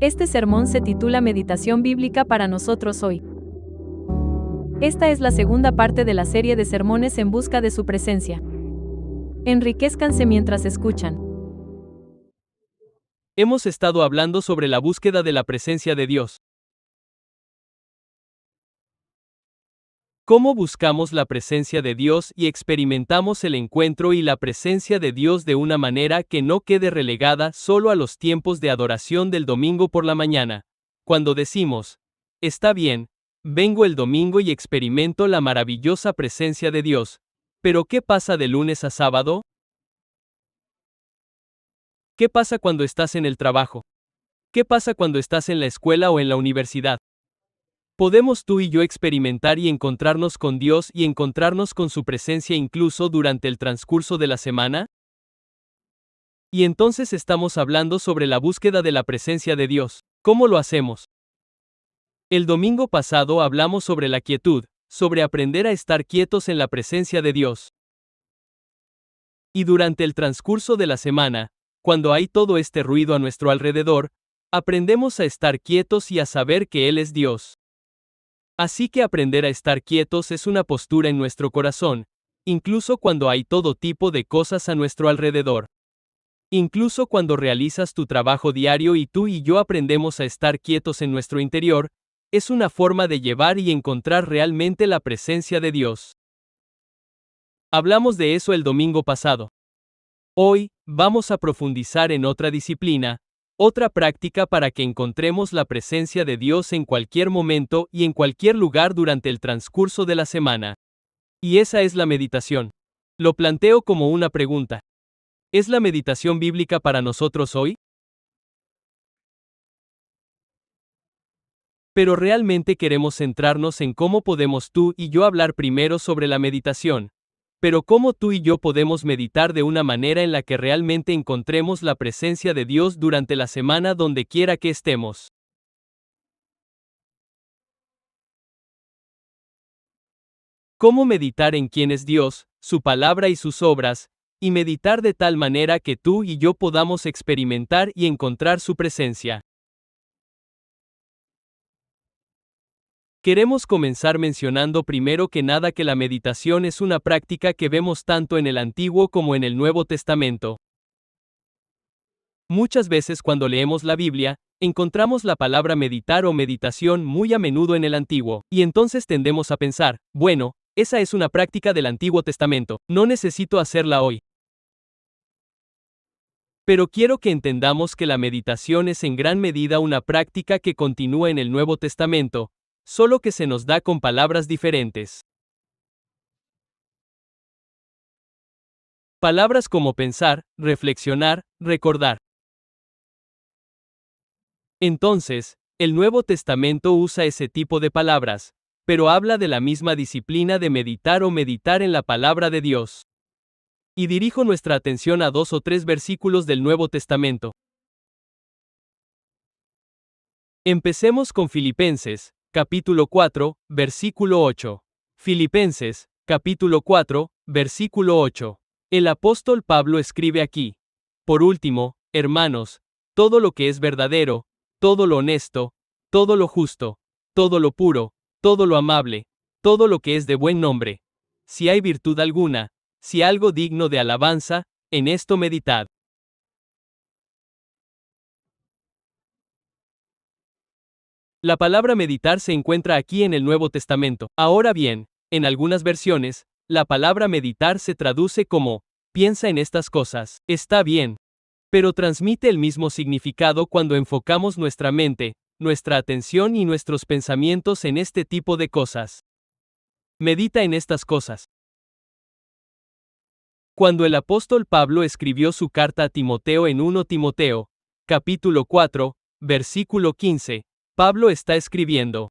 Este sermón se titula Meditación Bíblica para nosotros hoy. Esta es la segunda parte de la serie de sermones en busca de su presencia. Enriquézcanse mientras escuchan. Hemos estado hablando sobre la búsqueda de la presencia de Dios. ¿Cómo buscamos la presencia de Dios y experimentamos el encuentro y la presencia de Dios de una manera que no quede relegada solo a los tiempos de adoración del domingo por la mañana? Cuando decimos, está bien, vengo el domingo y experimento la maravillosa presencia de Dios, pero ¿qué pasa de lunes a sábado? ¿Qué pasa cuando estás en el trabajo? ¿Qué pasa cuando estás en la escuela o en la universidad? ¿Podemos tú y yo experimentar y encontrarnos con Dios y encontrarnos con su presencia incluso durante el transcurso de la semana? Y entonces estamos hablando sobre la búsqueda de la presencia de Dios. ¿Cómo lo hacemos? El domingo pasado hablamos sobre la quietud, sobre aprender a estar quietos en la presencia de Dios. Y durante el transcurso de la semana, cuando hay todo este ruido a nuestro alrededor, aprendemos a estar quietos y a saber que Él es Dios. Así que aprender a estar quietos es una postura en nuestro corazón, incluso cuando hay todo tipo de cosas a nuestro alrededor. Incluso cuando realizas tu trabajo diario y tú y yo aprendemos a estar quietos en nuestro interior, es una forma de llevar y encontrar realmente la presencia de Dios. Hablamos de eso el domingo pasado. Hoy, vamos a profundizar en otra disciplina, otra práctica para que encontremos la presencia de Dios en cualquier momento y en cualquier lugar durante el transcurso de la semana. Y esa es la meditación. Lo planteo como una pregunta. ¿Es la meditación bíblica para nosotros hoy? Pero realmente queremos centrarnos en cómo podemos tú y yo hablar primero sobre la meditación. Pero cómo tú y yo podemos meditar de una manera en la que realmente encontremos la presencia de Dios durante la semana donde quiera que estemos. ¿Cómo meditar en quién es Dios, su palabra y sus obras, y meditar de tal manera que tú y yo podamos experimentar y encontrar su presencia? Queremos comenzar mencionando primero que nada que la meditación es una práctica que vemos tanto en el Antiguo como en el Nuevo Testamento. Muchas veces cuando leemos la Biblia, encontramos la palabra meditar o meditación muy a menudo en el Antiguo, y entonces tendemos a pensar, bueno, esa es una práctica del Antiguo Testamento, no necesito hacerla hoy. Pero quiero que entendamos que la meditación es en gran medida una práctica que continúa en el Nuevo Testamento, solo que se nos da con palabras diferentes. Palabras como pensar, reflexionar, recordar. Entonces, el Nuevo Testamento usa ese tipo de palabras, pero habla de la misma disciplina de meditar o meditar en la palabra de Dios. Y dirijo nuestra atención a 2 o 3 versículos del Nuevo Testamento. Empecemos con Filipenses, capítulo 4, versículo 8. Filipenses, capítulo 4, versículo 8. El apóstol Pablo escribe aquí: por último, hermanos, todo lo que es verdadero, todo lo honesto, todo lo justo, todo lo puro, todo lo amable, todo lo que es de buen nombre, si hay virtud alguna, si algo digno de alabanza, en esto meditad. La palabra meditar se encuentra aquí en el Nuevo Testamento. Ahora bien, en algunas versiones, la palabra meditar se traduce como piensa en estas cosas. Está bien, pero transmite el mismo significado cuando enfocamos nuestra mente, nuestra atención y nuestros pensamientos en este tipo de cosas. Medita en estas cosas. Cuando el apóstol Pablo escribió su carta a Timoteo en 1 Timoteo, capítulo 4, versículo 15, Pablo está escribiendo.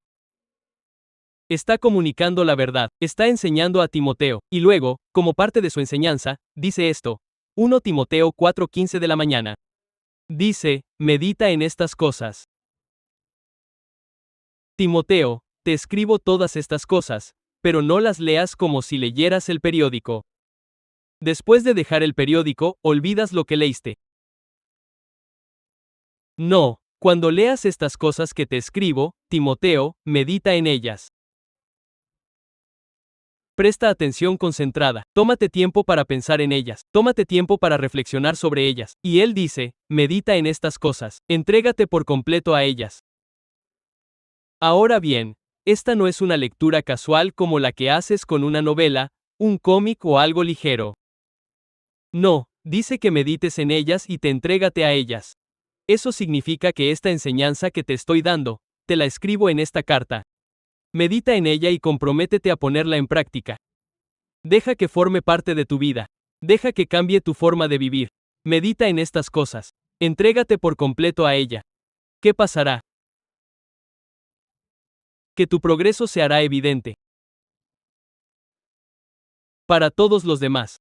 Está comunicando la verdad, está enseñando a Timoteo, y luego, como parte de su enseñanza, dice esto. 1 Timoteo 4:15 de la mañana. Dice, medita en estas cosas. Timoteo, te escribo todas estas cosas, pero no las leas como si leyeras el periódico. Después de dejar el periódico, olvidas lo que leíste. No, Cuando leas estas cosas que te escribo, Timoteo, medita en ellas. Presta atención concentrada, tómate tiempo para pensar en ellas, tómate tiempo para reflexionar sobre ellas. Y él dice, medita en estas cosas, entrégate por completo a ellas. Ahora bien, esta no es una lectura casual como la que haces con una novela, un cómic o algo ligero. No, dice que medites en ellas y te entrégate a ellas. Eso significa que esta enseñanza que te estoy dando, te la escribo en esta carta. Medita en ella y comprométete a ponerla en práctica. Deja que forme parte de tu vida. Deja que cambie tu forma de vivir. Medita en estas cosas. Entrégate por completo a ella. ¿Qué pasará? Que tu progreso se hará evidente. Para todos los demás.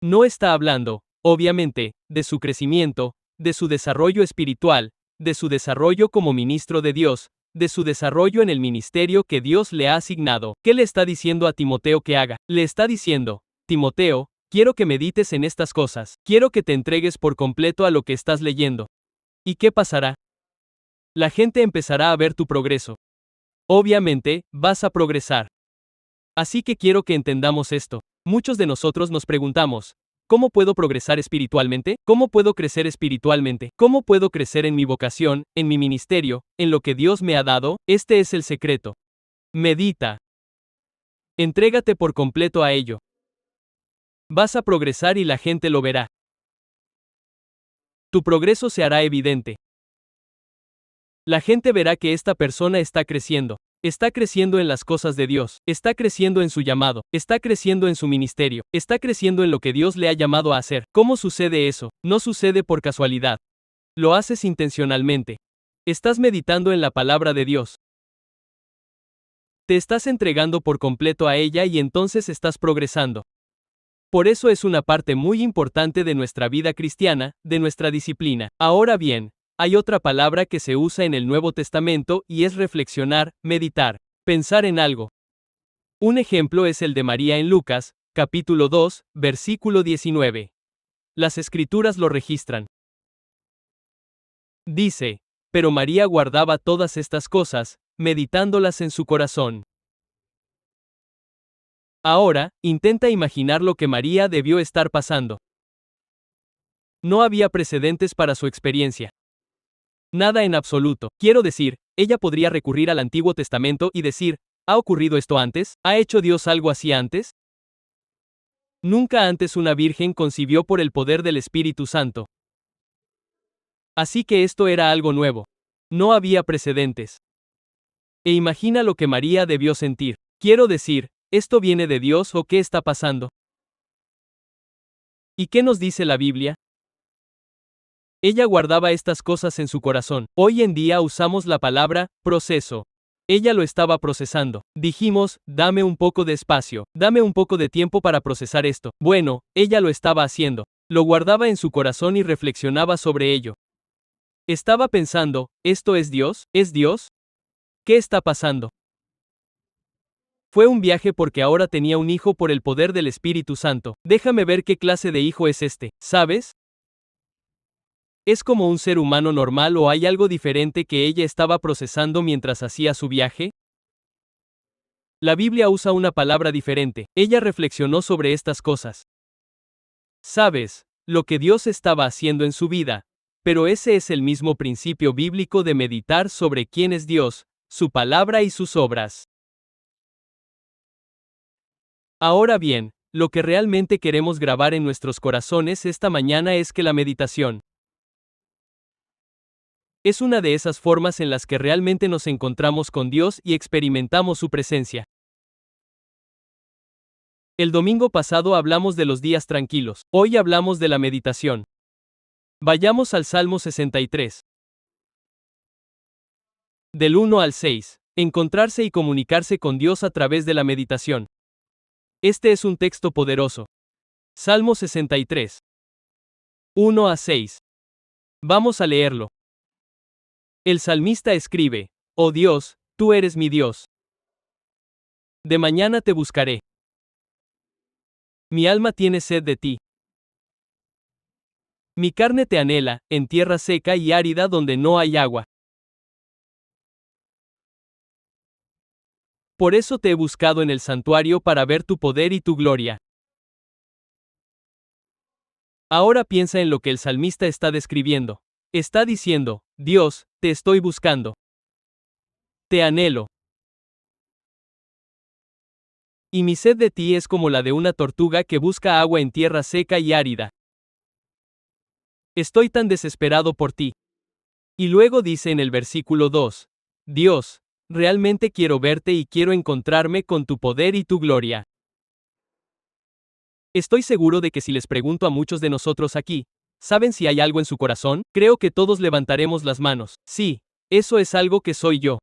No está hablando, obviamente, de su crecimiento, de su desarrollo espiritual, de su desarrollo como ministro de Dios, de su desarrollo en el ministerio que Dios le ha asignado. ¿Qué le está diciendo a Timoteo que haga? Le está diciendo, Timoteo, quiero que medites en estas cosas, quiero que te entregues por completo a lo que estás leyendo. ¿Y qué pasará? La gente empezará a ver tu progreso. Obviamente, vas a progresar. Así que quiero que entendamos esto. Muchos de nosotros nos preguntamos, ¿cómo puedo progresar espiritualmente? ¿Cómo puedo crecer espiritualmente? ¿Cómo puedo crecer en mi vocación, en mi ministerio, en lo que Dios me ha dado? Este es el secreto. Medita. Entrégate por completo a ello. Vas a progresar y la gente lo verá. Tu progreso se hará evidente. La gente verá que esta persona está creciendo. Está creciendo en las cosas de Dios, está creciendo en su llamado, está creciendo en su ministerio, está creciendo en lo que Dios le ha llamado a hacer. ¿Cómo sucede eso? No sucede por casualidad. Lo haces intencionalmente. Estás meditando en la palabra de Dios. Te estás entregando por completo a ella y entonces estás progresando. Por eso es una parte muy importante de nuestra vida cristiana, de nuestra disciplina. Ahora bien, hay otra palabra que se usa en el Nuevo Testamento y es reflexionar, meditar, pensar en algo. Un ejemplo es el de María en Lucas, capítulo 2, versículo 19. Las Escrituras lo registran. Dice, pero María guardaba todas estas cosas, meditándolas en su corazón. Ahora, intenta imaginar lo que María debió estar pasando. No había precedentes para su experiencia. Nada en absoluto. Quiero decir, ella podría recurrir al Antiguo Testamento y decir, ¿ha ocurrido esto antes? ¿Ha hecho Dios algo así antes? Nunca antes una virgen concibió por el poder del Espíritu Santo. Así que esto era algo nuevo. No había precedentes. E imagina lo que María debió sentir. Quiero decir, ¿esto viene de Dios o qué está pasando? ¿Y qué nos dice la Biblia? Ella guardaba estas cosas en su corazón. Hoy en día usamos la palabra proceso. Ella lo estaba procesando. Dijimos, dame un poco de espacio, dame un poco de tiempo para procesar esto. Bueno, ella lo estaba haciendo. Lo guardaba en su corazón y reflexionaba sobre ello. Estaba pensando, ¿esto es Dios? ¿Es Dios? ¿Qué está pasando? Fue un viaje porque ahora tenía un hijo por el poder del Espíritu Santo. Déjame ver qué clase de hijo es este, ¿sabes? ¿Es como un ser humano normal o hay algo diferente que ella estaba procesando mientras hacía su viaje? La Biblia usa una palabra diferente. Ella reflexionó sobre estas cosas. Sabes, lo que Dios estaba haciendo en su vida, pero ese es el mismo principio bíblico de meditar sobre quién es Dios, su palabra y sus obras. Ahora bien, lo que realmente queremos grabar en nuestros corazones esta mañana es que la meditación es una de esas formas en las que realmente nos encontramos con Dios y experimentamos su presencia. El domingo pasado hablamos de los días tranquilos, hoy hablamos de la meditación. Vayamos al Salmo 63. Del 1 al 6. Encontrarse y comunicarse con Dios a través de la meditación. Este es un texto poderoso. Salmo 63. 1 a 6. Vamos a leerlo. El salmista escribe, Oh Dios, tú eres mi Dios. De mañana te buscaré. Mi alma tiene sed de ti. Mi carne te anhela, en tierra seca y árida donde no hay agua. Por eso te he buscado en el santuario para ver tu poder y tu gloria. Ahora piensa en lo que el salmista está describiendo. Está diciendo, Dios, te estoy buscando. Te anhelo. Y mi sed de ti es como la de una tortuga que busca agua en tierra seca y árida. Estoy tan desesperado por ti. Y luego dice en el versículo 2, Dios, realmente quiero verte y quiero encontrarme con tu poder y tu gloria. Estoy seguro de que si les pregunto a muchos de nosotros aquí, ¿saben si hay algo en su corazón? Creo que todos levantaremos las manos. Sí, eso es algo que soy yo.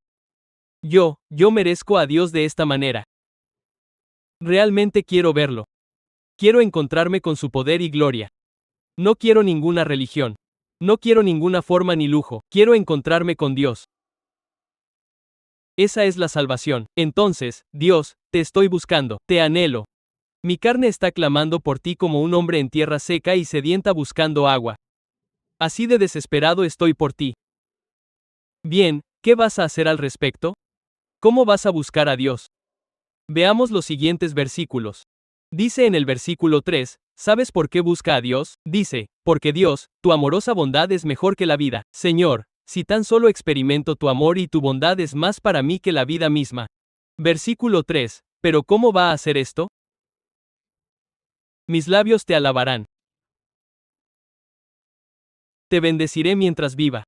Yo merezco a Dios de esta manera. Realmente quiero verlo. Quiero encontrarme con su poder y gloria. No quiero ninguna religión. No quiero ninguna forma ni lujo. Quiero encontrarme con Dios. Esa es la salvación. Entonces, Dios, te estoy buscando. Te anhelo. Mi carne está clamando por ti como un hombre en tierra seca y sedienta buscando agua. Así de desesperado estoy por ti. Bien, ¿qué vas a hacer al respecto? ¿Cómo vas a buscar a Dios? Veamos los siguientes versículos. Dice en el versículo 3, ¿sabes por qué busca a Dios? Dice, porque Dios, tu amorosa bondad es mejor que la vida. Señor, si tan solo experimento tu amor y tu bondad es más para mí que la vida misma. Versículo 3, ¿pero cómo va a hacer esto? Mis labios te alabarán. Te bendeciré mientras viva.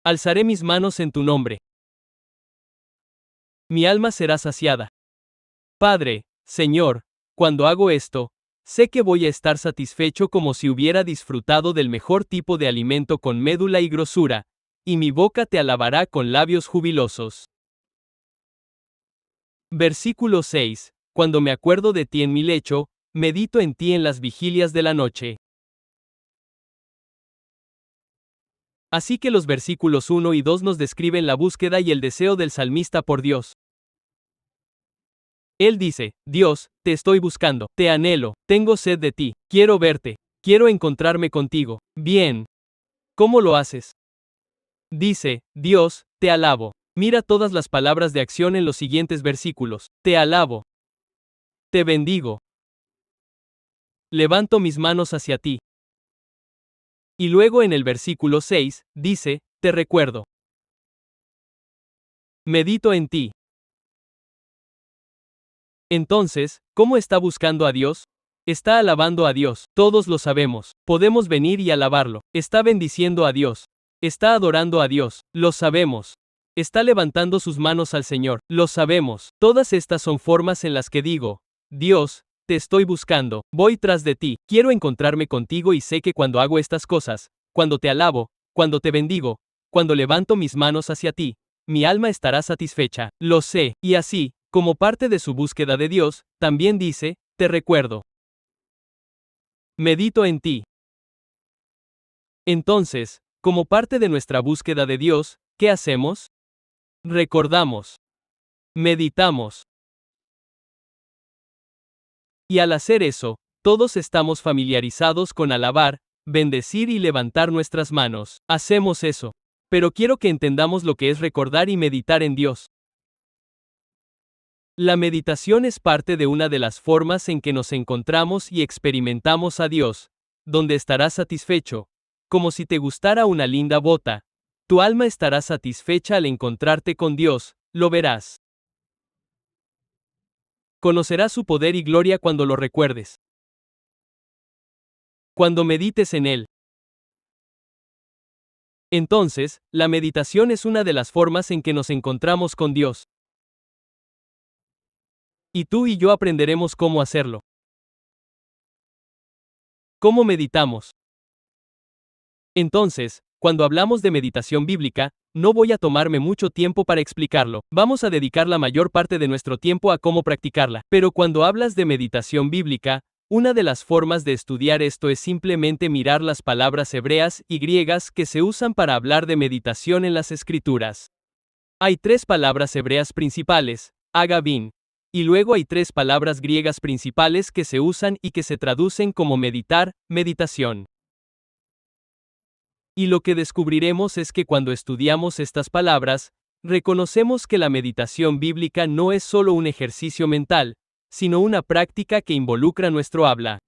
Alzaré mis manos en tu nombre. Mi alma será saciada. Padre, Señor, cuando hago esto, sé que voy a estar satisfecho como si hubiera disfrutado del mejor tipo de alimento con médula y grosura, y mi boca te alabará con labios jubilosos. Versículo 6. Cuando me acuerdo de ti en mi lecho, medito en ti en las vigilias de la noche. Así que los versículos 1 y 2 nos describen la búsqueda y el deseo del salmista por Dios. Él dice, Dios, te estoy buscando, te anhelo, tengo sed de ti, quiero verte, quiero encontrarme contigo. Bien. ¿Cómo lo haces? Dice, Dios, te alabo. Mira todas las palabras de acción en los siguientes versículos. Te alabo. Te bendigo. Levanto mis manos hacia ti. Y luego en el versículo 6, dice, te recuerdo. Medito en ti. Entonces, ¿cómo está buscando a Dios? Está alabando a Dios, todos lo sabemos, podemos venir y alabarlo. Está bendiciendo a Dios. Está adorando a Dios, lo sabemos. Está levantando sus manos al Señor, lo sabemos. Todas estas son formas en las que digo, Dios, te estoy buscando, voy tras de ti, quiero encontrarme contigo y sé que cuando hago estas cosas, cuando te alabo, cuando te bendigo, cuando levanto mis manos hacia ti, mi alma estará satisfecha, lo sé, y así, como parte de su búsqueda de Dios, también dice, te recuerdo. Medito en ti. Entonces, como parte de nuestra búsqueda de Dios, ¿qué hacemos? Recordamos. Meditamos. Y al hacer eso, todos estamos familiarizados con alabar, bendecir y levantar nuestras manos. Hacemos eso. Pero quiero que entendamos lo que es recordar y meditar en Dios. La meditación es parte de una de las formas en que nos encontramos y experimentamos a Dios, donde estarás satisfecho, como si te gustara una linda bota. Tu alma estará satisfecha al encontrarte con Dios, lo verás. Conocerás su poder y gloria cuando lo recuerdes. Cuando medites en Él. Entonces, la meditación es una de las formas en que nos encontramos con Dios. Y tú y yo aprenderemos cómo hacerlo. ¿Cómo meditamos? Entonces, cuando hablamos de meditación bíblica, no voy a tomarme mucho tiempo para explicarlo. Vamos a dedicar la mayor parte de nuestro tiempo a cómo practicarla. Pero cuando hablas de meditación bíblica, una de las formas de estudiar esto es simplemente mirar las palabras hebreas y griegas que se usan para hablar de meditación en las Escrituras. Hay 3 palabras hebreas principales, agabin, y luego hay 3 palabras griegas principales que se usan y que se traducen como meditar, meditación. Y lo que descubriremos es que cuando estudiamos estas palabras, reconocemos que la meditación bíblica no es solo un ejercicio mental, sino una práctica que involucra nuestro habla.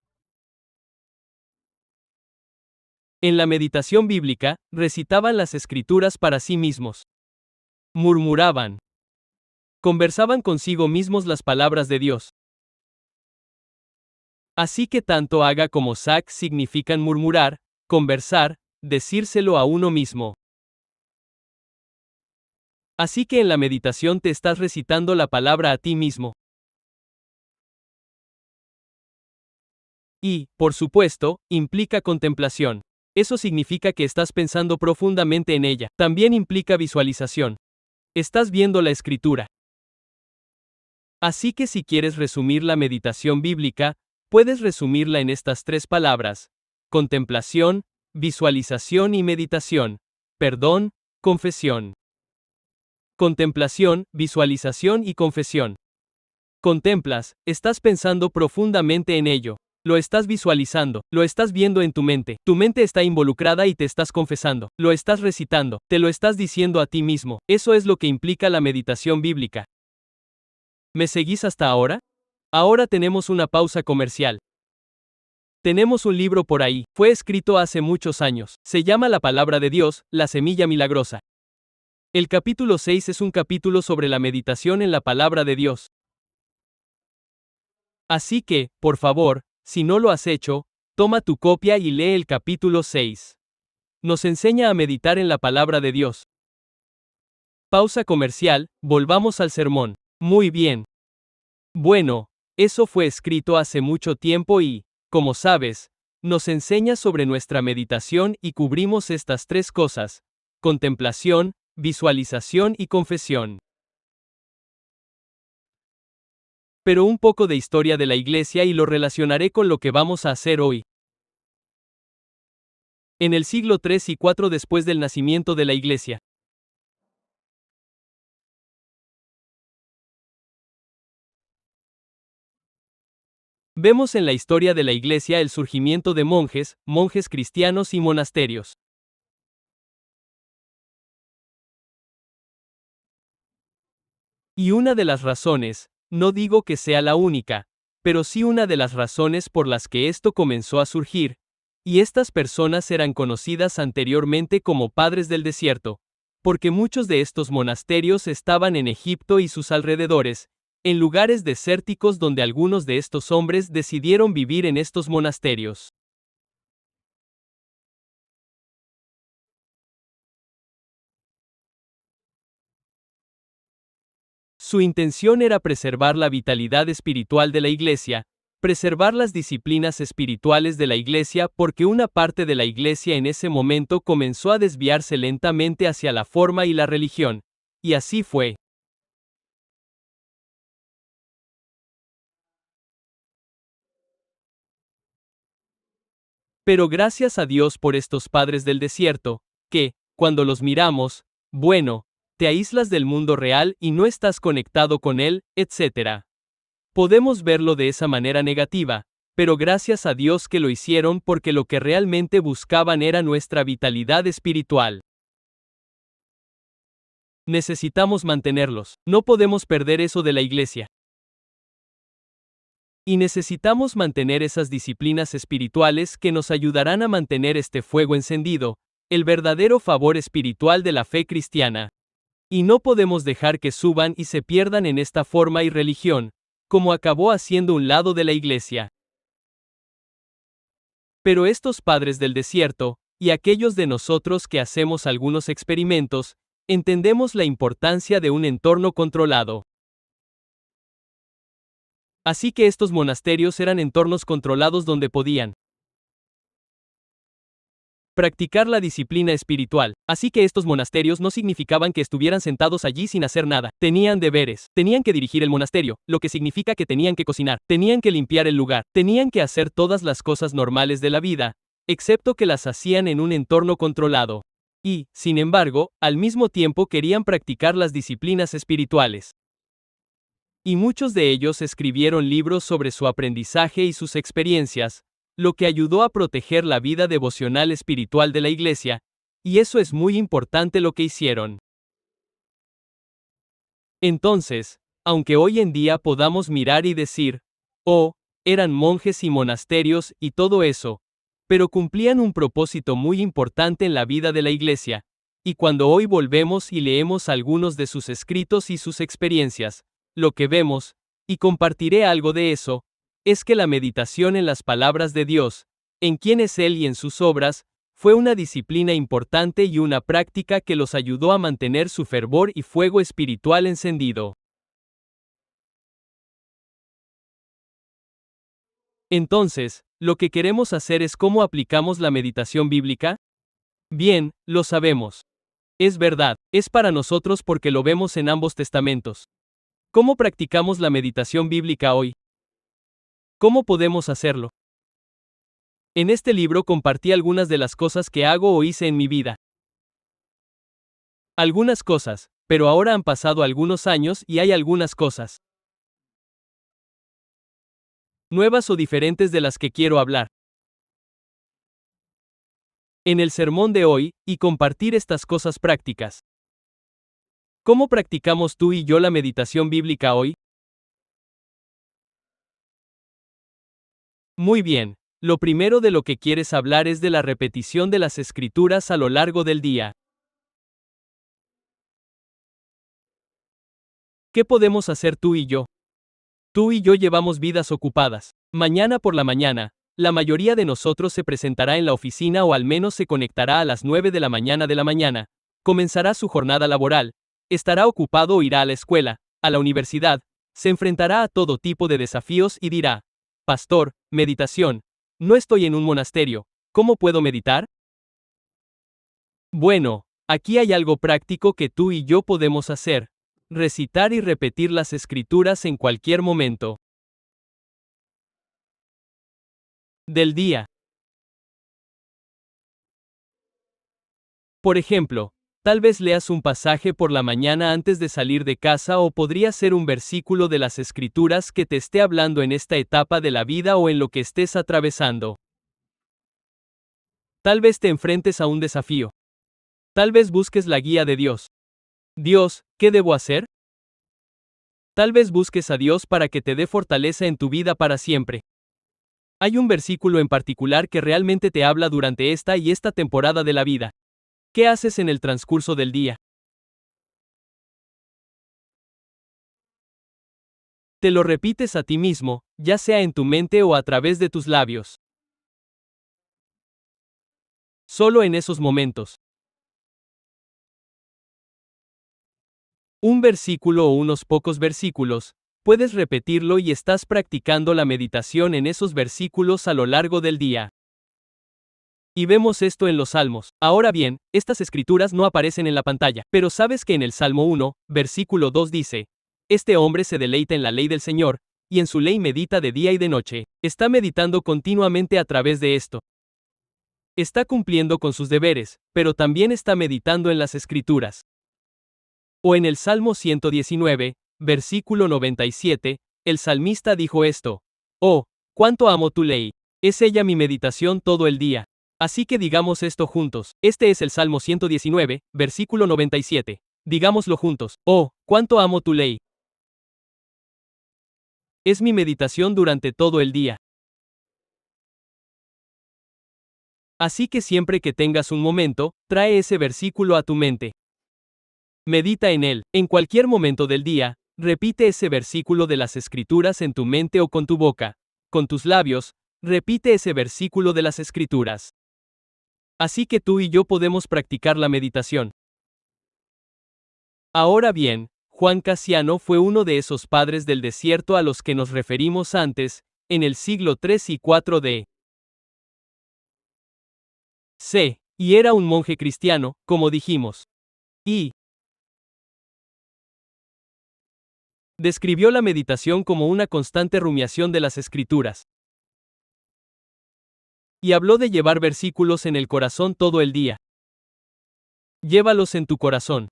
En la meditación bíblica, recitaban las escrituras para sí mismos. Murmuraban. Conversaban consigo mismos las palabras de Dios. Así que tanto haga como sac significan murmurar, conversar, decírselo a uno mismo. Así que en la meditación te estás recitando la palabra a ti mismo. Y, por supuesto, implica contemplación. Eso significa que estás pensando profundamente en ella. También implica visualización. Estás viendo la escritura. Así que si quieres resumir la meditación bíblica, puedes resumirla en estas tres palabras: contemplación, visualización y meditación. Perdón, confesión. Contemplación, visualización y confesión. Contemplas, estás pensando profundamente en ello. Lo estás visualizando, lo estás viendo en tu mente está involucrada y te estás confesando, lo estás recitando, te lo estás diciendo a ti mismo. Eso es lo que implica la meditación bíblica. ¿Me seguís hasta ahora? Ahora tenemos una pausa comercial. Tenemos un libro por ahí, fue escrito hace muchos años, se llama La Palabra de Dios, la Semilla Milagrosa. El capítulo 6 es un capítulo sobre la meditación en la Palabra de Dios. Así que, por favor, si no lo has hecho, toma tu copia y lee el capítulo 6. Nos enseña a meditar en la palabra de Dios. Pausa comercial, volvamos al sermón. Muy bien. Bueno, eso fue escrito hace mucho tiempo y, como sabes, nos enseña sobre nuestra meditación y cubrimos estas tres cosas: contemplación, visualización y confesión. Pero un poco de historia de la iglesia y lo relacionaré con lo que vamos a hacer hoy. En el siglo III y IV después del nacimiento de la iglesia. Vemos en la historia de la iglesia el surgimiento de monjes cristianos y monasterios. Y una de las razones, no digo que sea la única, pero sí una de las razones por las que esto comenzó a surgir, y estas personas eran conocidas anteriormente como padres del desierto, porque muchos de estos monasterios estaban en Egipto y sus alrededores, en lugares desérticos donde algunos de estos hombres decidieron vivir en estos monasterios. Su intención era preservar la vitalidad espiritual de la iglesia, preservar las disciplinas espirituales de la iglesia, porque una parte de la iglesia en ese momento comenzó a desviarse lentamente hacia la forma y la religión. Y así fue. Pero gracias a Dios por estos padres del desierto, que, cuando los miramos, bueno, te aíslas del mundo real y no estás conectado con él, etc. Podemos verlo de esa manera negativa, pero gracias a Dios que lo hicieron, porque lo que realmente buscaban era nuestra vitalidad espiritual. Necesitamos mantenerlos. No podemos perder eso de la iglesia. Y necesitamos mantener esas disciplinas espirituales que nos ayudarán a mantener este fuego encendido, el verdadero favor espiritual de la fe cristiana. Y no podemos dejar que suban y se pierdan en esta forma y religión, como acabó haciendo un lado de la iglesia. Pero estos padres del desierto, y aquellos de nosotros que hacemos algunos experimentos, entendemos la importancia de un entorno controlado. Así que estos monasterios eran entornos controlados donde podían practicar la disciplina espiritual. Así que estos monasterios no significaban que estuvieran sentados allí sin hacer nada. Tenían deberes. Tenían que dirigir el monasterio, lo que significa que tenían que cocinar, tenían que limpiar el lugar, tenían que hacer todas las cosas normales de la vida, excepto que las hacían en un entorno controlado. Y, sin embargo, al mismo tiempo querían practicar las disciplinas espirituales. Y muchos de ellos escribieron libros sobre su aprendizaje y sus experiencias, lo que ayudó a proteger la vida devocional espiritual de la iglesia, y eso es muy importante lo que hicieron. Entonces, aunque hoy en día podamos mirar y decir, oh, eran monjes y monasterios y todo eso, pero cumplían un propósito muy importante en la vida de la iglesia, y cuando hoy volvemos y leemos algunos de sus escritos y sus experiencias, lo que vemos, y compartiré algo de eso, es que la meditación en las palabras de Dios, en quién es Él y en sus obras, fue una disciplina importante y una práctica que los ayudó a mantener su fervor y fuego espiritual encendido. Entonces, lo que queremos hacer es cómo aplicamos la meditación bíblica. Bien, lo sabemos. Es verdad, es para nosotros porque lo vemos en ambos testamentos. ¿Cómo practicamos la meditación bíblica hoy? ¿Cómo podemos hacerlo? En este libro compartí algunas de las cosas que hago o hice en mi vida. Algunas cosas, pero ahora han pasado algunos años y hay algunas cosas nuevas o diferentes de las que quiero hablar en el sermón de hoy, y compartir estas cosas prácticas. ¿Cómo practicamos tú y yo la meditación bíblica hoy? Muy bien, lo primero de lo que quieres hablar es de la repetición de las escrituras a lo largo del día. ¿Qué podemos hacer tú y yo? Tú y yo llevamos vidas ocupadas. Mañana por la mañana, la mayoría de nosotros se presentará en la oficina o al menos se conectará a las 9 de la mañana, comenzará su jornada laboral, estará ocupado o irá a la escuela, a la universidad, se enfrentará a todo tipo de desafíos y dirá, Pastor, meditación, no estoy en un monasterio, ¿cómo puedo meditar? Bueno, aquí hay algo práctico que tú y yo podemos hacer. Recitar y repetir las escrituras en cualquier momento del día. Por ejemplo, tal vez leas un pasaje por la mañana antes de salir de casa o podría ser un versículo de las escrituras que te esté hablando en esta etapa de la vida o en lo que estés atravesando. Tal vez te enfrentes a un desafío. Tal vez busques la guía de Dios. Dios, ¿qué debo hacer? Tal vez busques a Dios para que te dé fortaleza en tu vida para siempre. Hay un versículo en particular que realmente te habla durante esta y esta temporada de la vida. ¿Qué haces en el transcurso del día? Te lo repites a ti mismo, ya sea en tu mente o a través de tus labios. Solo en esos momentos. Un versículo o unos pocos versículos, puedes repetirlo y estás practicando la meditación en esos versículos a lo largo del día. Y vemos esto en los Salmos. Ahora bien, estas escrituras no aparecen en la pantalla, pero sabes que en el Salmo 1, versículo 2 dice, Este hombre se deleita en la ley del Señor, y en su ley medita de día y de noche. Está meditando continuamente a través de esto. Está cumpliendo con sus deberes, pero también está meditando en las escrituras. O en el Salmo 119, versículo 97, el salmista dijo esto, Oh, cuánto amo tu ley. Es ella mi meditación todo el día. Así que digamos esto juntos. Este es el Salmo 119, versículo 97. Digámoslo juntos. Oh, cuánto amo tu ley. Es mi meditación durante todo el día. Así que siempre que tengas un momento, trae ese versículo a tu mente. Medita en él. En cualquier momento del día, repite ese versículo de las Escrituras en tu mente o con tu boca. Con tus labios, repite ese versículo de las Escrituras. Así que tú y yo podemos practicar la meditación. Ahora bien, Juan Casiano fue uno de esos padres del desierto a los que nos referimos antes, en el siglo III y IV de C. Y era un monje cristiano, como dijimos. Y describió la meditación como una constante rumiación de las Escrituras. Y habló de llevar versículos en el corazón todo el día. Llévalos en tu corazón.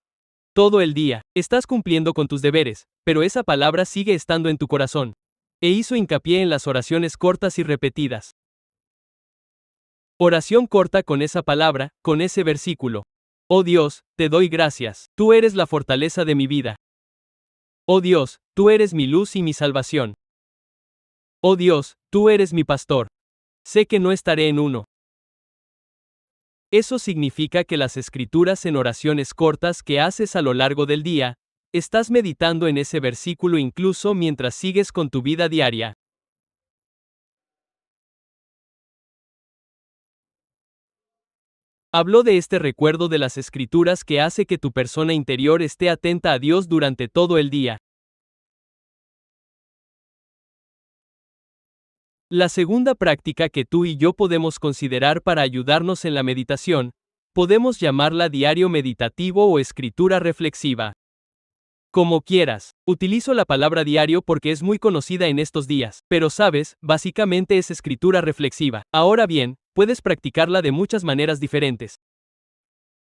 Todo el día. Estás cumpliendo con tus deberes, pero esa palabra sigue estando en tu corazón. E hizo hincapié en las oraciones cortas y repetidas. Oración corta con esa palabra, con ese versículo. Oh Dios, te doy gracias. Tú eres la fortaleza de mi vida. Oh Dios, tú eres mi luz y mi salvación. Oh Dios, tú eres mi pastor. Sé que no estaré en uno. Eso significa que las escrituras en oraciones cortas que haces a lo largo del día, estás meditando en ese versículo incluso mientras sigues con tu vida diaria. Habló de este recuerdo de las escrituras que hace que tu persona interior esté atenta a Dios durante todo el día. La segunda práctica que tú y yo podemos considerar para ayudarnos en la meditación, podemos llamarla diario meditativo o escritura reflexiva. Como quieras. Utilizo la palabra diario porque es muy conocida en estos días, pero sabes, básicamente es escritura reflexiva. Ahora bien, puedes practicarla de muchas maneras diferentes.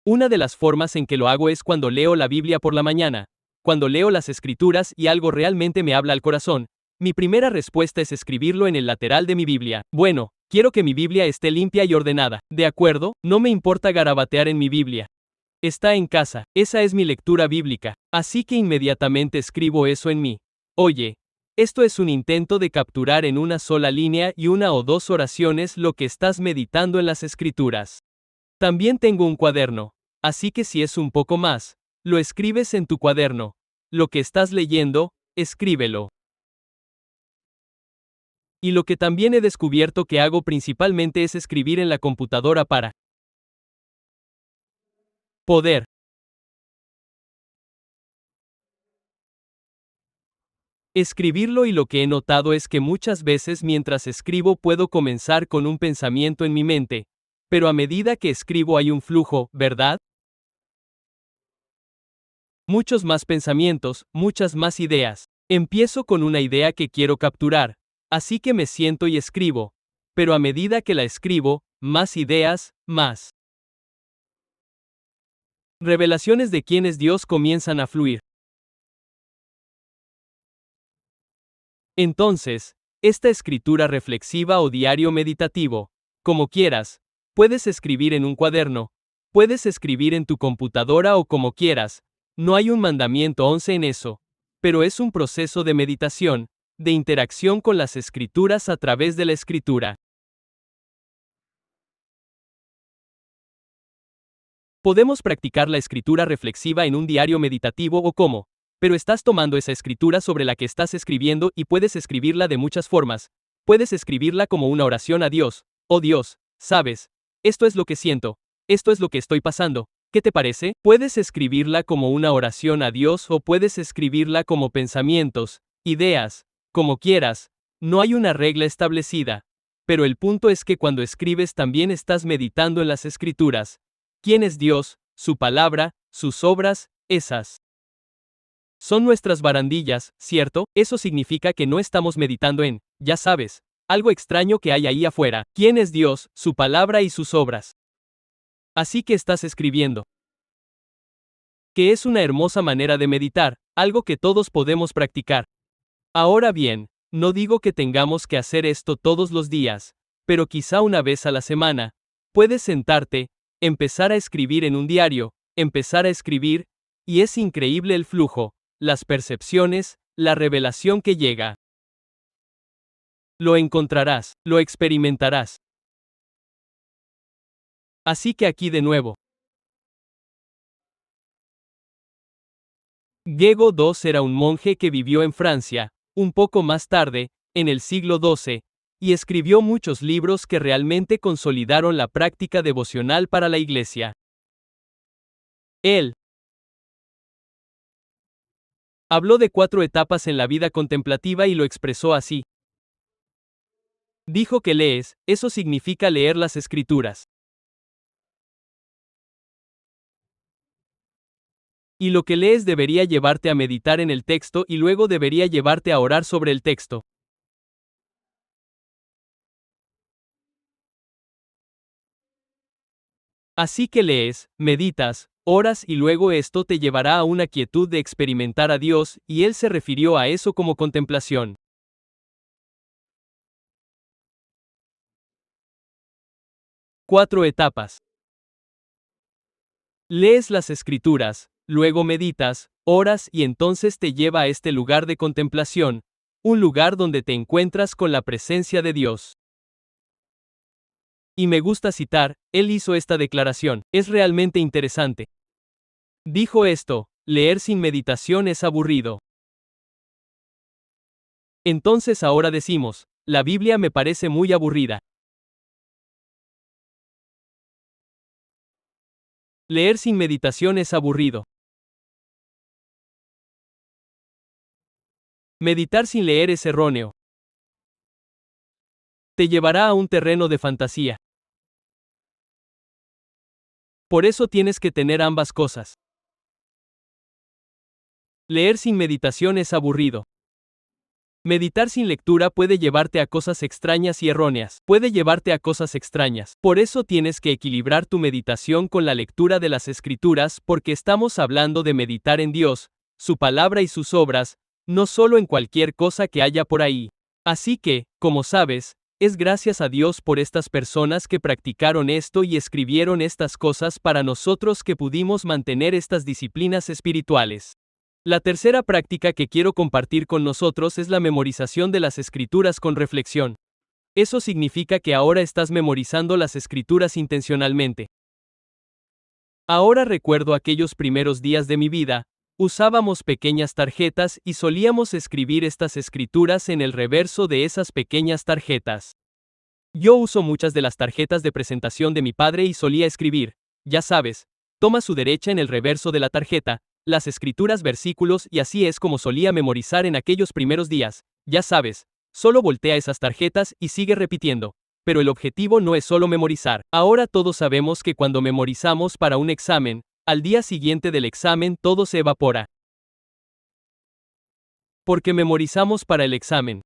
Una de las formas en que lo hago es cuando leo la Biblia por la mañana. Cuando leo las escrituras y algo realmente me habla al corazón, mi primera respuesta es escribirlo en el lateral de mi Biblia. Bueno, quiero que mi Biblia esté limpia y ordenada. ¿De acuerdo? No me importa garabatear en mi Biblia. Está en casa, esa es mi lectura bíblica, así que inmediatamente escribo eso en mí. Oye, esto es un intento de capturar en una sola línea y una o dos oraciones lo que estás meditando en las escrituras. También tengo un cuaderno, así que si es un poco más, lo escribes en tu cuaderno. Lo que estás leyendo, escríbelo. Y lo que también he descubierto que hago principalmente es escribir en la computadora para poder escribirlo, y lo que he notado es que muchas veces mientras escribo puedo comenzar con un pensamiento en mi mente, pero a medida que escribo hay un flujo, ¿verdad? Muchos más pensamientos, muchas más ideas. Empiezo con una idea que quiero capturar, así que me siento y escribo, pero a medida que la escribo, más ideas, más revelaciones de quién es Dios comienzan a fluir. Entonces, esta escritura reflexiva o diario meditativo, como quieras, puedes escribir en un cuaderno, puedes escribir en tu computadora o como quieras, no hay un mandamiento 11 en eso, pero es un proceso de meditación, de interacción con las escrituras a través de la escritura. Podemos practicar la escritura reflexiva en un diario meditativo o como, pero estás tomando esa escritura sobre la que estás escribiendo y puedes escribirla de muchas formas. Puedes escribirla como una oración a Dios. Oh Dios, sabes, esto es lo que siento, esto es lo que estoy pasando. ¿Qué te parece? Puedes escribirla como una oración a Dios o puedes escribirla como pensamientos, ideas, como quieras. No hay una regla establecida. Pero el punto es que cuando escribes también estás meditando en las escrituras. ¿Quién es Dios? Su palabra, sus obras, esas son nuestras barandillas, ¿cierto? Eso significa que no estamos meditando en, ya sabes, algo extraño que hay ahí afuera. ¿Quién es Dios? Su palabra y sus obras. Así que estás escribiendo. Que es una hermosa manera de meditar, algo que todos podemos practicar. Ahora bien, no digo que tengamos que hacer esto todos los días, pero quizá una vez a la semana, puedes sentarte, empezar a escribir en un diario, empezar a escribir, y es increíble el flujo, las percepciones, la revelación que llega. Lo encontrarás, lo experimentarás. Así que aquí de nuevo. Diego II era un monje que vivió en Francia, un poco más tarde, en el siglo XII, y escribió muchos libros que realmente consolidaron la práctica devocional para la Iglesia. Él habló de 4 etapas en la vida contemplativa y lo expresó así. Dijo que lees, eso significa leer las Escrituras. Y lo que lees debería llevarte a meditar en el texto y luego debería llevarte a orar sobre el texto. Así que lees, meditas, oras y luego esto te llevará a una quietud de experimentar a Dios, y él se refirió a eso como contemplación. 4 etapas. Lees las Escrituras, luego meditas, oras y entonces te lleva a este lugar de contemplación, un lugar donde te encuentras con la presencia de Dios. Y me gusta citar, él hizo esta declaración, es realmente interesante. Dijo esto, leer sin meditación es aburrido. Entonces ahora decimos, la Biblia me parece muy aburrida. Leer sin meditación es aburrido. Meditar sin leer es erróneo. Te llevará a un terreno de fantasía. Por eso tienes que tener ambas cosas. Leer sin meditación es aburrido. Meditar sin lectura puede llevarte a cosas extrañas y erróneas. Puede llevarte a cosas extrañas. Por eso tienes que equilibrar tu meditación con la lectura de las Escrituras, porque estamos hablando de meditar en Dios, su palabra y sus obras, no solo en cualquier cosa que haya por ahí. Así que, como sabes, es gracias a Dios por estas personas que practicaron esto y escribieron estas cosas para nosotros que pudimos mantener estas disciplinas espirituales. La tercera práctica que quiero compartir con nosotros es la memorización de las Escrituras con reflexión. Eso significa que ahora estás memorizando las Escrituras intencionalmente. Ahora recuerdo aquellos primeros días de mi vida, usábamos pequeñas tarjetas y solíamos escribir estas escrituras en el reverso de esas pequeñas tarjetas. Yo uso muchas de las tarjetas de presentación de mi padre y solía escribir, ya sabes, toma su derecha en el reverso de la tarjeta, las escrituras, versículos, y así es como solía memorizar en aquellos primeros días, ya sabes, solo voltea esas tarjetas y sigue repitiendo. Pero el objetivo no es solo memorizar. Ahora todos sabemos que cuando memorizamos para un examen, al día siguiente del examen todo se evapora. Porque memorizamos para el examen.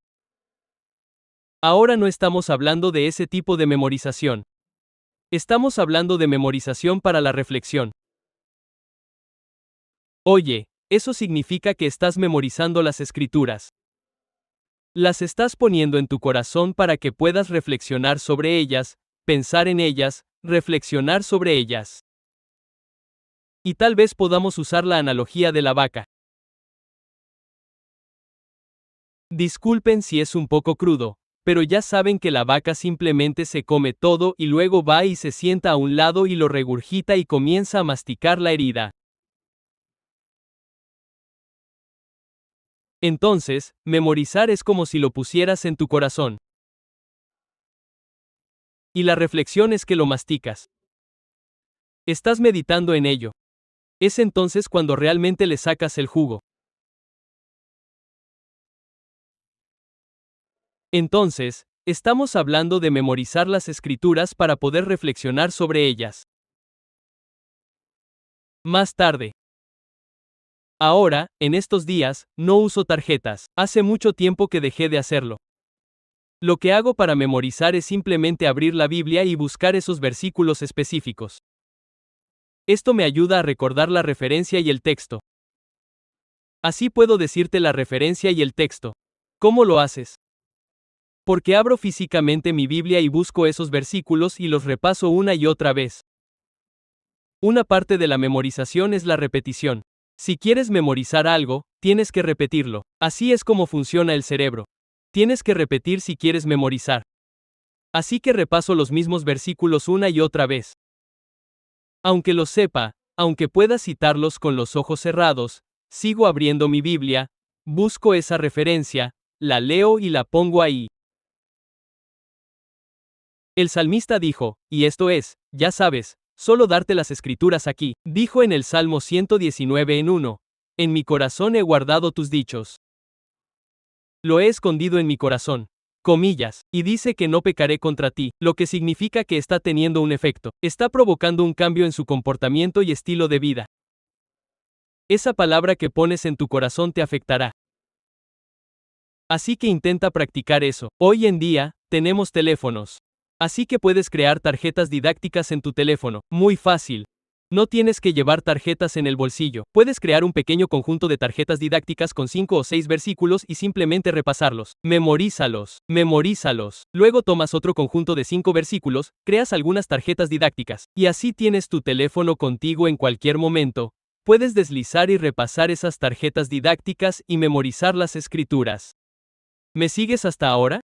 Ahora no estamos hablando de ese tipo de memorización. Estamos hablando de memorización para la reflexión. Oye, eso significa que estás memorizando las Escrituras. Las estás poniendo en tu corazón para que puedas reflexionar sobre ellas, pensar en ellas, reflexionar sobre ellas. Y tal vez podamos usar la analogía de la vaca. Disculpen si es un poco crudo, pero ya saben que la vaca simplemente se come todo y luego va y se sienta a un lado y lo regurgita y comienza a masticar la herida. Entonces, memorizar es como si lo pusieras en tu corazón. Y la reflexión es que lo masticas. Estás meditando en ello. Es entonces cuando realmente le sacas el jugo. Entonces, estamos hablando de memorizar las Escrituras para poder reflexionar sobre ellas. Más tarde. Ahora, en estos días, no uso tarjetas. Hace mucho tiempo que dejé de hacerlo. Lo que hago para memorizar es simplemente abrir la Biblia y buscar esos versículos específicos. Esto me ayuda a recordar la referencia y el texto. Así puedo decirte la referencia y el texto. ¿Cómo lo haces? Porque abro físicamente mi Biblia y busco esos versículos y los repaso una y otra vez. Una parte de la memorización es la repetición. Si quieres memorizar algo, tienes que repetirlo. Así es como funciona el cerebro. Tienes que repetir si quieres memorizar. Así que repaso los mismos versículos una y otra vez. Aunque los sepa, aunque pueda citarlos con los ojos cerrados, sigo abriendo mi Biblia, busco esa referencia, la leo y la pongo ahí. El salmista dijo, y esto es, ya sabes, solo darte las Escrituras aquí, dijo en el Salmo 119 en 1, en mi corazón he guardado tus dichos. Lo he escondido en mi corazón, comillas, y dice que no pecaré contra ti, lo que significa que está teniendo un efecto, está provocando un cambio en su comportamiento y estilo de vida. Esa palabra que pones en tu corazón te afectará. Así que intenta practicar eso. Hoy en día, tenemos teléfonos. Así que puedes crear tarjetas didácticas en tu teléfono, muy fácil. No tienes que llevar tarjetas en el bolsillo. Puedes crear un pequeño conjunto de tarjetas didácticas con 5 o 6 versículos y simplemente repasarlos. Memorízalos. Memorízalos. Luego tomas otro conjunto de 5 versículos, creas algunas tarjetas didácticas. Y así tienes tu teléfono contigo en cualquier momento. Puedes deslizar y repasar esas tarjetas didácticas y memorizar las escrituras. ¿Me sigues hasta ahora?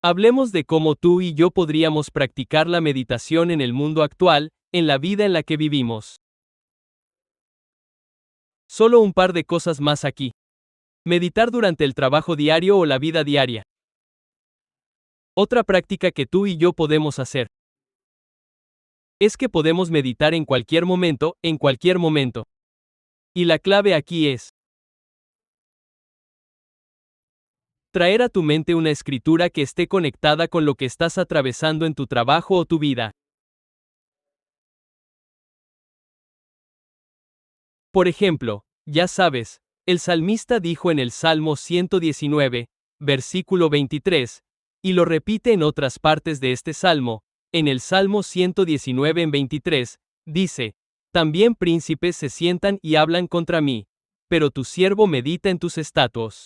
Hablemos de cómo tú y yo podríamos practicar la meditación en el mundo actual, en la vida en la que vivimos. Solo un par de cosas más aquí. Meditar durante el trabajo diario o la vida diaria. Otra práctica que tú y yo podemos hacer es que podemos meditar en cualquier momento, en cualquier momento. Y la clave aquí es traer a tu mente una escritura que esté conectada con lo que estás atravesando en tu trabajo o tu vida. Por ejemplo, ya sabes, el salmista dijo en el Salmo 119, versículo 23, y lo repite en otras partes de este salmo, en el Salmo 119 en 23, dice, también príncipes se sientan y hablan contra mí, pero tu siervo medita en tus estatutos.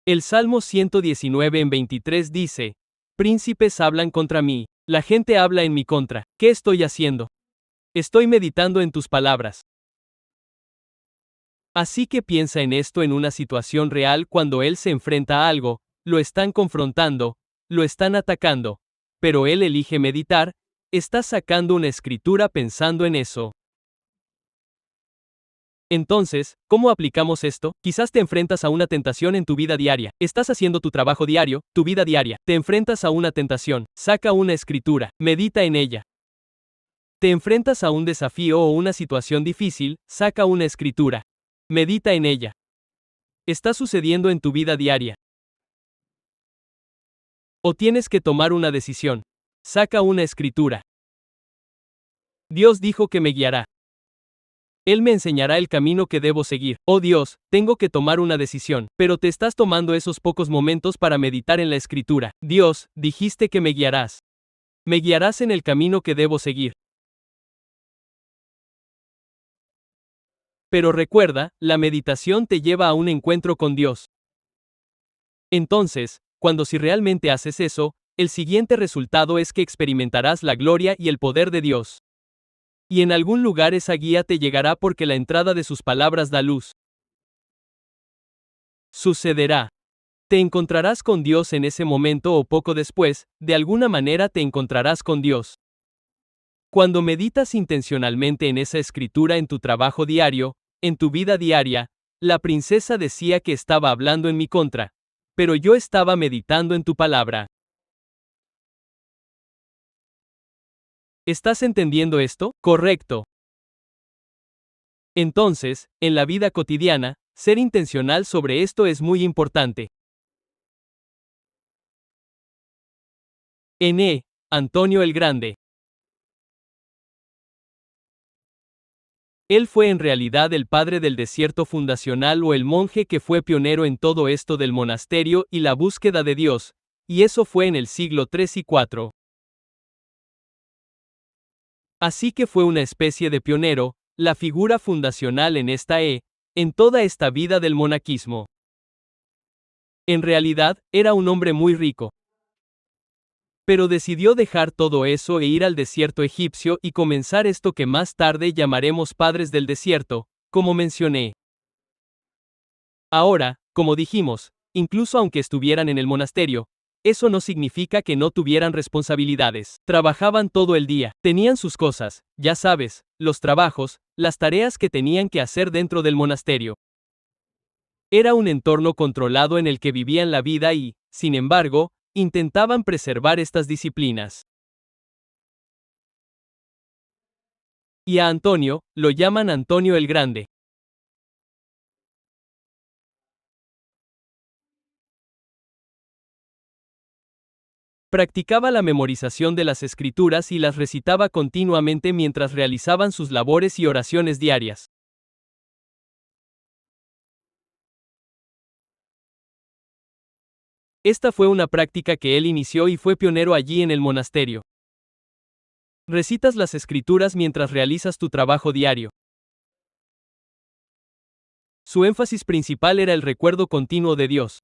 El Salmo 119 en 23 dice, príncipes hablan contra mí, la gente habla en mi contra, ¿qué estoy haciendo? Estoy meditando en tus palabras. Así que piensa en esto en una situación real cuando él se enfrenta a algo, lo están confrontando, lo están atacando, pero él elige meditar, está sacando una escritura pensando en eso. Entonces, ¿cómo aplicamos esto? Quizás te enfrentas a una tentación en tu vida diaria. Estás haciendo tu trabajo diario, tu vida diaria. Te enfrentas a una tentación. Saca una escritura. Medita en ella. Te enfrentas a un desafío o una situación difícil. Saca una escritura. Medita en ella. Está sucediendo en tu vida diaria. O tienes que tomar una decisión. Saca una escritura. Dios dijo que me guiará. Él me enseñará el camino que debo seguir. Oh Dios, tengo que tomar una decisión, pero te estás tomando esos pocos momentos para meditar en la escritura. Dios, dijiste que me guiarás. Me guiarás en el camino que debo seguir. Pero recuerda, la meditación te lleva a un encuentro con Dios. Entonces, cuando si realmente haces eso, el siguiente resultado es que experimentarás la gloria y el poder de Dios. Y en algún lugar esa guía te llegará porque la entrada de sus palabras da luz. Sucederá. Te encontrarás con Dios en ese momento o poco después, de alguna manera te encontrarás con Dios. Cuando meditas intencionalmente en esa escritura en tu trabajo diario, en tu vida diaria, la princesa decía que estaba hablando en mi contra, pero yo estaba meditando en tu palabra. ¿Estás entendiendo esto? Correcto. Entonces, en la vida cotidiana, ser intencional sobre esto es muy importante. N. Antonio el Grande. Él fue en realidad el padre del desierto fundacional o el monje que fue pionero en todo esto del monasterio y la búsqueda de Dios, y eso fue en el siglo III y IV. Así que fue una especie de pionero, la figura fundacional en toda esta vida del monaquismo. En realidad, era un hombre muy rico. Pero decidió dejar todo eso e ir al desierto egipcio y comenzar esto que más tarde llamaremos padres del desierto, como mencioné. Ahora, como dijimos, incluso aunque estuvieran en el monasterio, eso no significa que no tuvieran responsabilidades. Trabajaban todo el día, tenían sus cosas, ya sabes, los trabajos, las tareas que tenían que hacer dentro del monasterio. Era un entorno controlado en el que vivían la vida y, sin embargo, intentaban preservar estas disciplinas. Y a Antonio, lo llaman Antonio el Grande. Practicaba la memorización de las escrituras y las recitaba continuamente mientras realizaban sus labores y oraciones diarias. Esta fue una práctica que él inició y fue pionero allí en el monasterio. Recitas las escrituras mientras realizas tu trabajo diario. Su énfasis principal era el recuerdo continuo de Dios.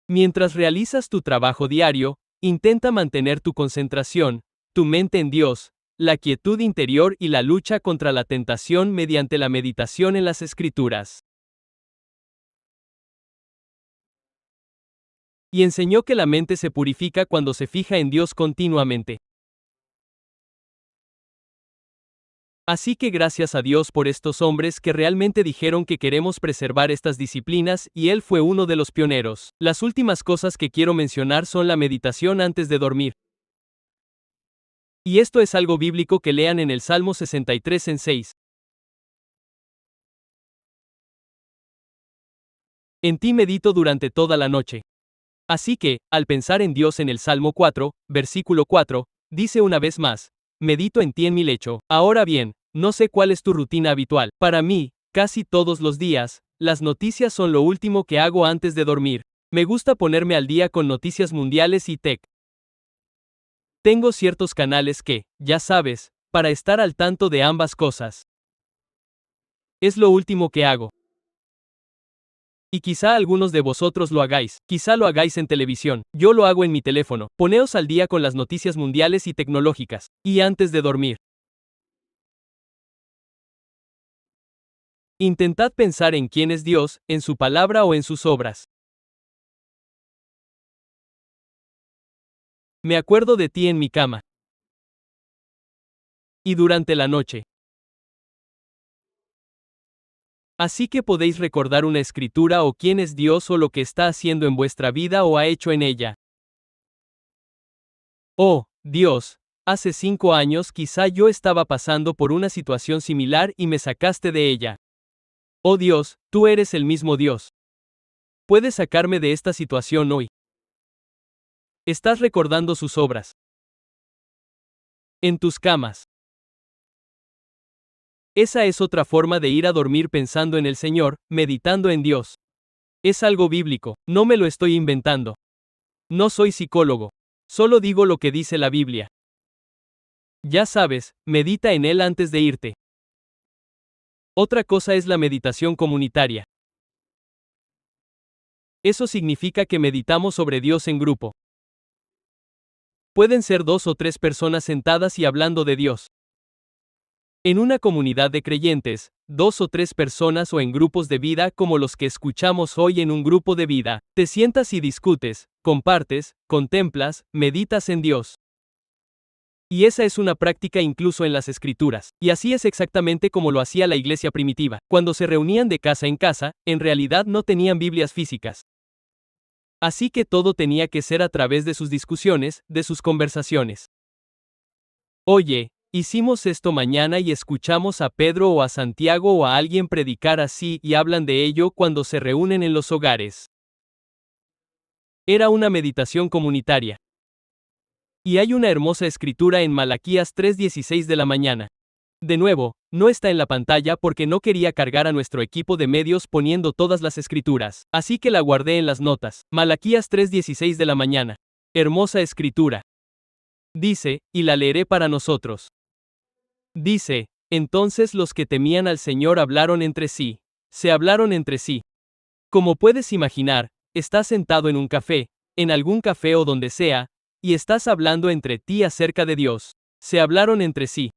Mientras realizas tu trabajo diario, intenta mantener tu concentración, tu mente en Dios, la quietud interior y la lucha contra la tentación mediante la meditación en las Escrituras. Y enseñó que la mente se purifica cuando se fija en Dios continuamente. Así que gracias a Dios por estos hombres que realmente dijeron que queremos preservar estas disciplinas y él fue uno de los pioneros. Las últimas cosas que quiero mencionar son la meditación antes de dormir. Y esto es algo bíblico que lean en el Salmo 63 en 6. En ti medito durante toda la noche. Así que, al pensar en Dios en el Salmo 4, versículo 4, dice una vez más, medito en ti en mi lecho. Ahora bien, no sé cuál es tu rutina habitual. Para mí, casi todos los días, las noticias son lo último que hago antes de dormir. Me gusta ponerme al día con noticias mundiales y tech. Tengo ciertos canales que, ya sabes, para estar al tanto de ambas cosas. Es lo último que hago. Y quizá algunos de vosotros lo hagáis, quizá lo hagáis en televisión, yo lo hago en mi teléfono. Poneos al día con las noticias mundiales y tecnológicas, y antes de dormir. Intentad pensar en quién es Dios, en su palabra o en sus obras. Me acuerdo de ti en mi cama. Y durante la noche. Así que podéis recordar una escritura o quién es Dios o lo que está haciendo en vuestra vida o ha hecho en ella. Oh, Dios, hace 5 años quizá yo estaba pasando por una situación similar y me sacaste de ella. Oh Dios, tú eres el mismo Dios. Puedes sacarme de esta situación hoy. Estás recordando sus obras. En tus camas. Esa es otra forma de ir a dormir pensando en el Señor, meditando en Dios. Es algo bíblico, no me lo estoy inventando. No soy psicólogo. Solo digo lo que dice la Biblia. Ya sabes, medita en él antes de irte. Otra cosa es la meditación comunitaria. Eso significa que meditamos sobre Dios en grupo. Pueden ser 2 o 3 personas sentadas y hablando de Dios. En una comunidad de creyentes, 2 o 3 personas o en grupos de vida como los que escuchamos hoy en un grupo de vida, te sientas y discutes, compartes, contemplas, meditas en Dios. Y esa es una práctica incluso en las Escrituras. Y así es exactamente como lo hacía la iglesia primitiva. Cuando se reunían de casa en casa, en realidad no tenían Biblias físicas. Así que todo tenía que ser a través de sus discusiones, de sus conversaciones. Oye, hicimos esto mañana y escuchamos a Pedro o a Santiago o a alguien predicar así y hablan de ello cuando se reúnen en los hogares. Era una meditación comunitaria. Y hay una hermosa escritura en Malaquías 3:16 de la mañana. De nuevo, no está en la pantalla porque no quería cargar a nuestro equipo de medios poniendo todas las escrituras, así que la guardé en las notas. Malaquías 3:16 de la mañana. Hermosa escritura. Dice, y la leeré para nosotros. Dice, entonces los que temían al Señor hablaron entre sí. Se hablaron entre sí. Como puedes imaginar, estás sentado en un café, en algún café o donde sea, y estás hablando entre ti acerca de Dios. Se hablaron entre sí.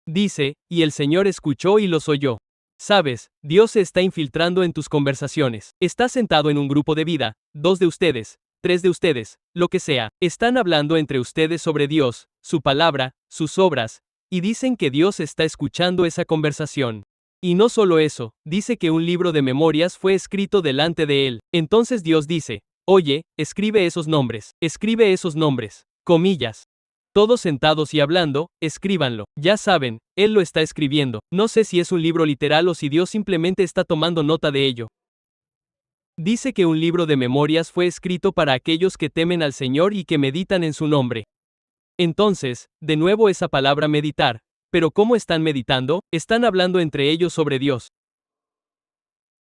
Dice, y el Señor escuchó y los oyó. Sabes, Dios se está infiltrando en tus conversaciones. Estás sentado en un grupo de vida, 2 de ustedes, 3 de ustedes, lo que sea, están hablando entre ustedes sobre Dios, su palabra, sus obras, y dicen que Dios está escuchando esa conversación. Y no solo eso, dice que un libro de memorias fue escrito delante de él. Entonces Dios dice, oye, escribe esos nombres, comillas. Todos sentados y hablando, escríbanlo. Ya saben, Él lo está escribiendo. No sé si es un libro literal o si Dios simplemente está tomando nota de ello. Dice que un libro de memorias fue escrito para aquellos que temen al Señor y que meditan en su nombre. Entonces, de nuevo esa palabra meditar. Pero ¿cómo están meditando? Están hablando entre ellos sobre Dios.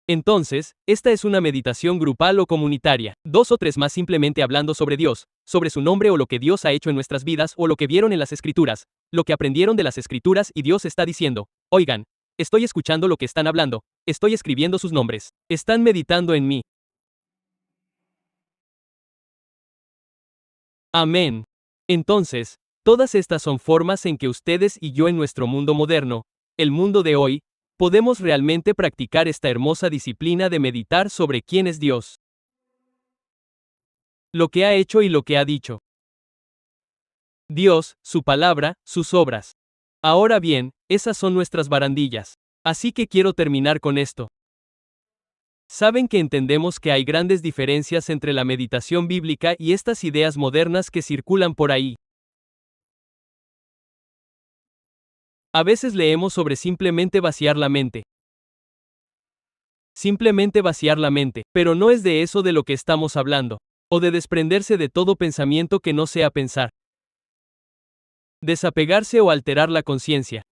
Entonces, esta es una meditación grupal o comunitaria. 2 o 3 más simplemente hablando sobre Dios, sobre su nombre o lo que Dios ha hecho en nuestras vidas o lo que vieron en las Escrituras, lo que aprendieron de las Escrituras y Dios está diciendo, oigan, estoy escuchando lo que están hablando, estoy escribiendo sus nombres, están meditando en mí. Amén. Entonces, todas estas son formas en que ustedes y yo en nuestro mundo moderno, el mundo de hoy, podemos realmente practicar esta hermosa disciplina de meditar sobre quién es Dios, lo que ha hecho y lo que ha dicho. Dios, su palabra, sus obras. Ahora bien, esas son nuestras barandillas. Así que quiero terminar con esto. Saben que entendemos que hay grandes diferencias entre la meditación bíblica y estas ideas modernas que circulan por ahí. A veces leemos sobre simplemente vaciar la mente. Simplemente vaciar la mente, pero no es de eso de lo que estamos hablando. O de desprenderse de todo pensamiento que no sea pensar. Desapegarse o alterar la conciencia.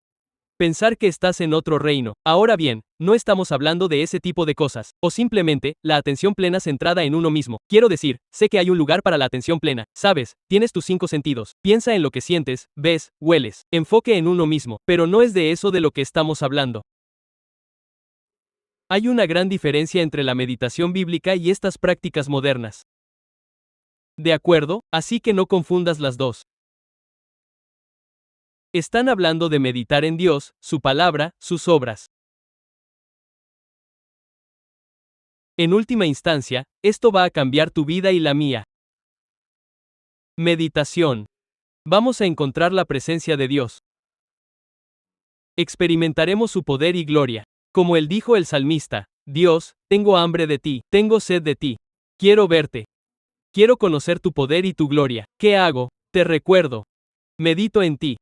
Pensar que estás en otro reino. Ahora bien, no estamos hablando de ese tipo de cosas, o simplemente, la atención plena centrada en uno mismo. Quiero decir, sé que hay un lugar para la atención plena, sabes, tienes tus 5 sentidos, piensa en lo que sientes, ves, hueles, enfoque en uno mismo, pero no es de eso de lo que estamos hablando. Hay una gran diferencia entre la meditación bíblica y estas prácticas modernas. ¿De acuerdo? Así que no confundas las dos. Están hablando de meditar en Dios, su palabra, sus obras. En última instancia, esto va a cambiar tu vida y la mía. Meditación. Vamos a encontrar la presencia de Dios. Experimentaremos su poder y gloria. Como él dijo el salmista, Dios, tengo hambre de ti, tengo sed de ti. Quiero verte. Quiero conocer tu poder y tu gloria. ¿Qué hago? Te recuerdo. Medito en ti.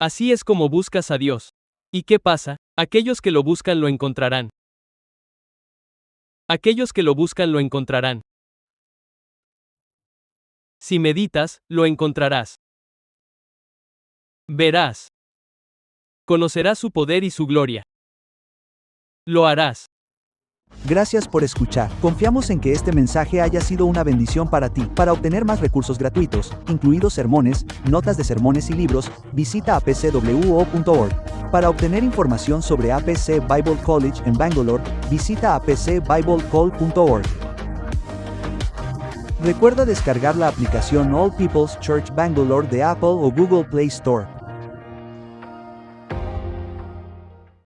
Así es como buscas a Dios. ¿Y qué pasa? Aquellos que lo buscan lo encontrarán. Aquellos que lo buscan lo encontrarán. Si meditas, lo encontrarás. Verás. Conocerás su poder y su gloria. Lo harás. Gracias por escuchar. Confiamos en que este mensaje haya sido una bendición para ti. Para obtener más recursos gratuitos, incluidos sermones, notas de sermones y libros, visita apcwo.org. Para obtener información sobre APC Bible College en Bangalore, visita apcbiblecall.org. Recuerda descargar la aplicación All People's Church Bangalore de Apple o Google Play Store.